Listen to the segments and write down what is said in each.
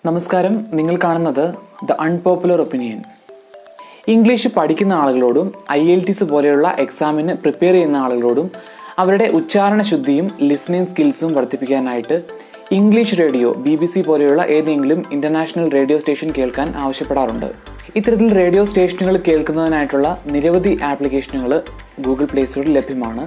നമസ്കാരം, നിങ്ങൾ കാണുന്നത് ദ അൺപോപ്പുലർ ഒപ്പീനിയൻ. ഇംഗ്ലീഷ് പഠിക്കുന്ന ആളുകളോടും IELTS പോലെയുള്ള എക്സാമിന് പ്രിപ്പയർ ചെയ്യുന്ന ആളുകളോടും അവരുടെ ഉച്ചാരണ ശുദ്ധിയും ലിസണിങ് സ്കിൽസും വർദ്ധിപ്പിക്കാനായിട്ട് ഇംഗ്ലീഷ് റേഡിയോ BBC പോലെയുള്ള ഏതെങ്കിലും ഇൻ്റർനാഷണൽ റേഡിയോ സ്റ്റേഷൻ കേൾക്കാൻ ആവശ്യപ്പെടാറുണ്ട്. ഇത്തരത്തിൽ റേഡിയോ സ്റ്റേഷനുകൾ കേൾക്കുന്നതിനായിട്ടുള്ള നിരവധി ആപ്ലിക്കേഷനുകൾ ഗൂഗിൾ പ്ലേ സ്റ്റോറിൽ ലഭ്യമാണ്.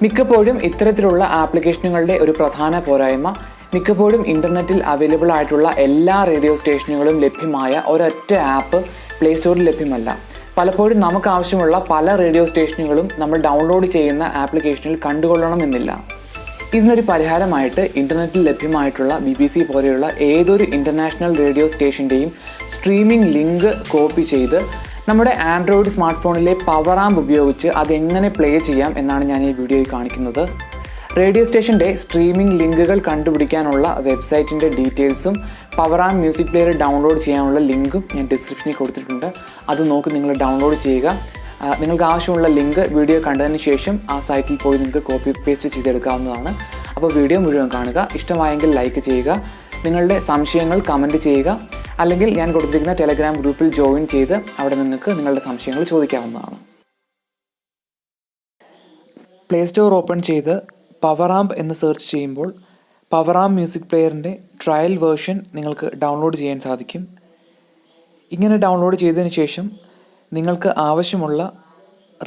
മിക്കപ്പോഴും ഇത്തരത്തിലുള്ള ആപ്ലിക്കേഷനുകളുടെ ഒരു പ്രധാന പോരായ്മ മിക്കപ്പോഴും ഇൻ്റർനെറ്റിൽ അവൈലബിൾ ആയിട്ടുള്ള എല്ലാ റേഡിയോ സ്റ്റേഷനുകളും ലഭ്യമായ ഒരൊറ്റ ആപ്പ് പ്ലേ സ്റ്റോറിൽ ലഭ്യമല്ല. പലപ്പോഴും നമുക്ക് ആവശ്യമുള്ള പല റേഡിയോ സ്റ്റേഷനുകളും നമ്മൾ ഡൗൺലോഡ് ചെയ്യുന്ന ആപ്ലിക്കേഷനിൽ കണ്ടുകൊള്ളണമെന്നില്ല. ഇതിനൊരു പരിഹാരമായിട്ട് ഇൻ്റർനെറ്റിൽ ലഭ്യമായിട്ടുള്ള BBC പോലെയുള്ള ഏതൊരു ഇൻ്റർനാഷണൽ റേഡിയോ സ്റ്റേഷൻ്റെയും സ്ട്രീമിംഗ് ലിങ്ക് കോപ്പി ചെയ്ത് നമ്മുടെ ആൻഡ്രോയിഡ് സ്മാർട്ട് ഫോണിലെ പവറാമ്പ് ഉപയോഗിച്ച് അതെങ്ങനെ പ്ലേ ചെയ്യാം എന്നാണ് ഞാൻ ഈ വീഡിയോയിൽ കാണിക്കുന്നത്. റേഡിയോ സ്റ്റേഷൻ്റെ സ്ട്രീമിംഗ് ലിങ്കുകൾ കണ്ടുപിടിക്കാനുള്ള വെബ്സൈറ്റിൻ്റെ ഡീറ്റെയിൽസും പവറാമ്പ് മ്യൂസിക് പ്ലെയർ ഡൗൺലോഡ് ചെയ്യാനുള്ള ലിങ്കും ഞാൻ ഡിസ്ക്രിപ്ഷനിൽ കൊടുത്തിട്ടുണ്ട്. അത് നോക്കി നിങ്ങൾ ഡൗൺലോഡ് ചെയ്യുക. നിങ്ങൾക്ക് ആവശ്യമുള്ള ലിങ്ക് വീഡിയോ കണ്ടതിന് ശേഷം ആ സൈറ്റിൽ പോയി നിങ്ങൾക്ക് കോപ്പി പേസ്റ്റ് ചെയ്തെടുക്കാവുന്നതാണ്. അപ്പോൾ വീഡിയോ മുഴുവൻ കാണുക. ഇഷ്ടമായെങ്കിൽ ലൈക്ക് ചെയ്യുക. നിങ്ങളുടെ സംശയങ്ങൾ കമൻറ്റ് ചെയ്യുക. അല്ലെങ്കിൽ ഞാൻ കൊടുത്തിരിക്കുന്ന ടെലഗ്രാം ഗ്രൂപ്പിൽ ജോയിൻ ചെയ്ത് അവിടെ നിങ്ങൾക്ക് നിങ്ങളുടെ സംശയങ്ങൾ ചോദിക്കാവുന്നതാണ്. പ്ലേ സ്റ്റോർ ഓപ്പൺ ചെയ്ത് പവറാമ്പ് എന്ന് സെർച്ച് ചെയ്യുമ്പോൾ പവറാമ്പ് മ്യൂസിക് പ്ലെയറിൻ്റെ ട്രയൽ വേർഷൻ നിങ്ങൾക്ക് ഡൗൺലോഡ് ചെയ്യാൻ സാധിക്കും. ഇങ്ങനെ ഡൗൺലോഡ് ചെയ്തതിന് ശേഷം നിങ്ങൾക്ക് ആവശ്യമുള്ള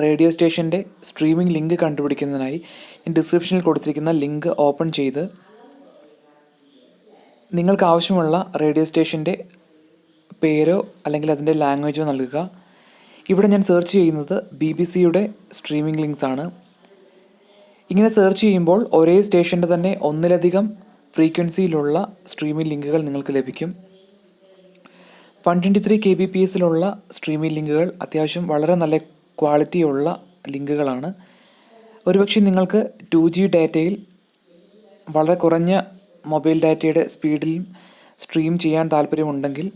റേഡിയോ സ്റ്റേഷൻ്റെ സ്ട്രീമിംഗ് ലിങ്ക് കണ്ടുപിടിക്കുന്നതിനായി ഞാൻ ഡിസ്ക്രിപ്ഷനിൽ കൊടുത്തിരിക്കുന്ന ലിങ്ക് ഓപ്പൺ ചെയ്ത് നിങ്ങൾക്ക് ആവശ്യമുള്ള റേഡിയോ സ്റ്റേഷൻ്റെ പേരോ അല്ലെങ്കിൽ അതിൻ്റെ ലാംഗ്വേജോ നൽകുക. ഇവിടെ ഞാൻ സെർച്ച് ചെയ്യുന്നത് BBCയുടെ സ്ട്രീമിംഗ് ലിങ്ക്സ് ആണ്. ഇങ്ങനെ സെർച്ച് ചെയ്യുമ്പോൾ ഒരേ സ്റ്റേഷൻ്റെ തന്നെ ഒന്നിലധികം ഫ്രീക്വൻസിയിലുള്ള സ്ട്രീമിംഗ് ലിങ്കുകൾ നിങ്ങൾക്ക് ലഭിക്കും. 123 kbpsലുള്ള സ്ട്രീമിംഗ് ലിങ്കുകൾ അത്യാവശ്യം വളരെ നല്ല ക്വാളിറ്റിയുള്ള ലിങ്കുകളാണ്. ഒരുപക്ഷെ നിങ്ങൾക്ക് 2G ഡാറ്റയിൽ വളരെ കുറഞ്ഞ മൊബൈൽ ഡാറ്റയുടെ സ്പീഡിലും സ്ട്രീം ചെയ്യാൻ താല്പര്യമുണ്ടെങ്കിൽ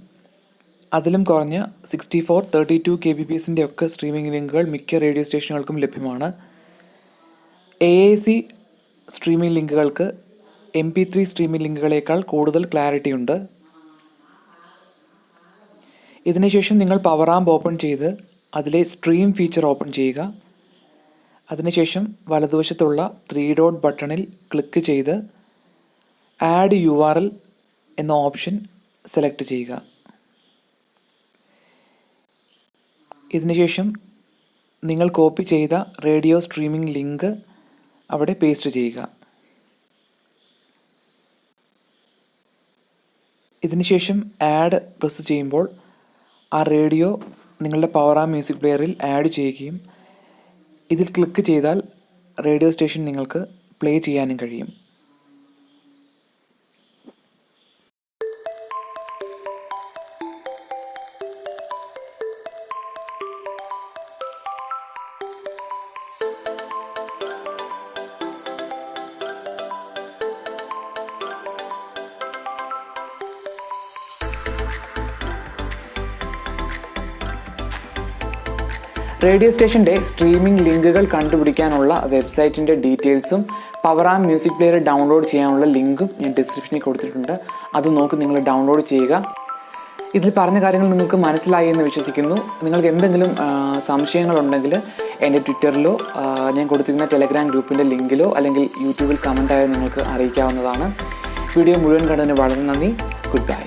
അതിലും കുറഞ്ഞ 64, 32 kbpsൻ്റെ ഒക്കെ സ്ട്രീമിംഗ് ലിങ്കുകൾ മിക്ക റേഡിയോ സ്റ്റേഷനുകൾക്കും ലഭ്യമാണ്. AAC സ്ട്രീമിംഗ് ലിങ്കുകൾക്ക് MP3 സ്ട്രീമിംഗ് ലിങ്കുകളേക്കാൾ കൂടുതൽ ക്ലാരിറ്റി ഉണ്ട്. ഇതിനുശേഷം നിങ്ങൾ പവറാമ്പ് ഓപ്പൺ ചെയ്ത് അതിലെ സ്ട്രീം ഫീച്ചർ ഓപ്പൺ ചെയ്യുക. അതിനുശേഷം വലതുവശത്തുള്ള 3 ഡോട്ട് ബട്ടണിൽ ക്ലിക്ക് ചെയ്ത് ആഡ് URL എന്ന ഓപ്ഷൻ സെലക്ട് ചെയ്യുക. ഇതിനുശേഷം നിങ്ങൾ കോപ്പി ചെയ്ത റേഡിയോ സ്ട്രീമിംഗ് ലിങ്ക് അവിടെ പേസ്റ്റ് ചെയ്യുക. ഇതിനുശേഷം ആഡ് പ്രസ് ചെയ്യുമ്പോൾ ആ റേഡിയോ നിങ്ങളുടെ പവറാമ്പ് മ്യൂസിക് പ്ലെയറിൽ ആഡ് ചെയ്യുകയും ഇതിൽ ക്ലിക്ക് ചെയ്താൽ റേഡിയോ സ്റ്റേഷൻ നിങ്ങൾക്ക് പ്ലേ ചെയ്യാനും കഴിയും. റേഡിയോ സ്റ്റേഷൻ്റെ സ്ട്രീമിംഗ് ലിങ്കുകൾ കണ്ടുപിടിക്കാനുള്ള വെബ്സൈറ്റിൻ്റെ ഡീറ്റെയിൽസും പവറാമ്പ് മ്യൂസിക് പ്ലെയർ ഡൗൺലോഡ് ചെയ്യാനുള്ള ലിങ്കും ഞാൻ ഡിസ്ക്രിപ്ഷനിൽ കൊടുത്തിട്ടുണ്ട്. അത് നോക്കി നിങ്ങൾ ഡൗൺലോഡ് ചെയ്യുക. ഇതിൽ പറഞ്ഞ കാര്യങ്ങൾ നിങ്ങൾക്ക് മനസ്സിലായി എന്ന് വിശ്വസിക്കുന്നു. നിങ്ങൾക്ക് എന്തെങ്കിലും സംശയങ്ങളുണ്ടെങ്കിൽ എൻ്റെ ട്വിറ്ററിലോ ഞാൻ കൊടുത്തിരിക്കുന്ന ടെലഗ്രാം ഗ്രൂപ്പിൻ്റെ ലിങ്കിലോ അല്ലെങ്കിൽ യൂട്യൂബിൽ കമൻറ്റായോ നിങ്ങൾക്ക് അറിയിക്കാവുന്നതാണ്. വീഡിയോ മുഴുവൻ കണ്ടതിന് വളരെ നന്ദി. Good bye.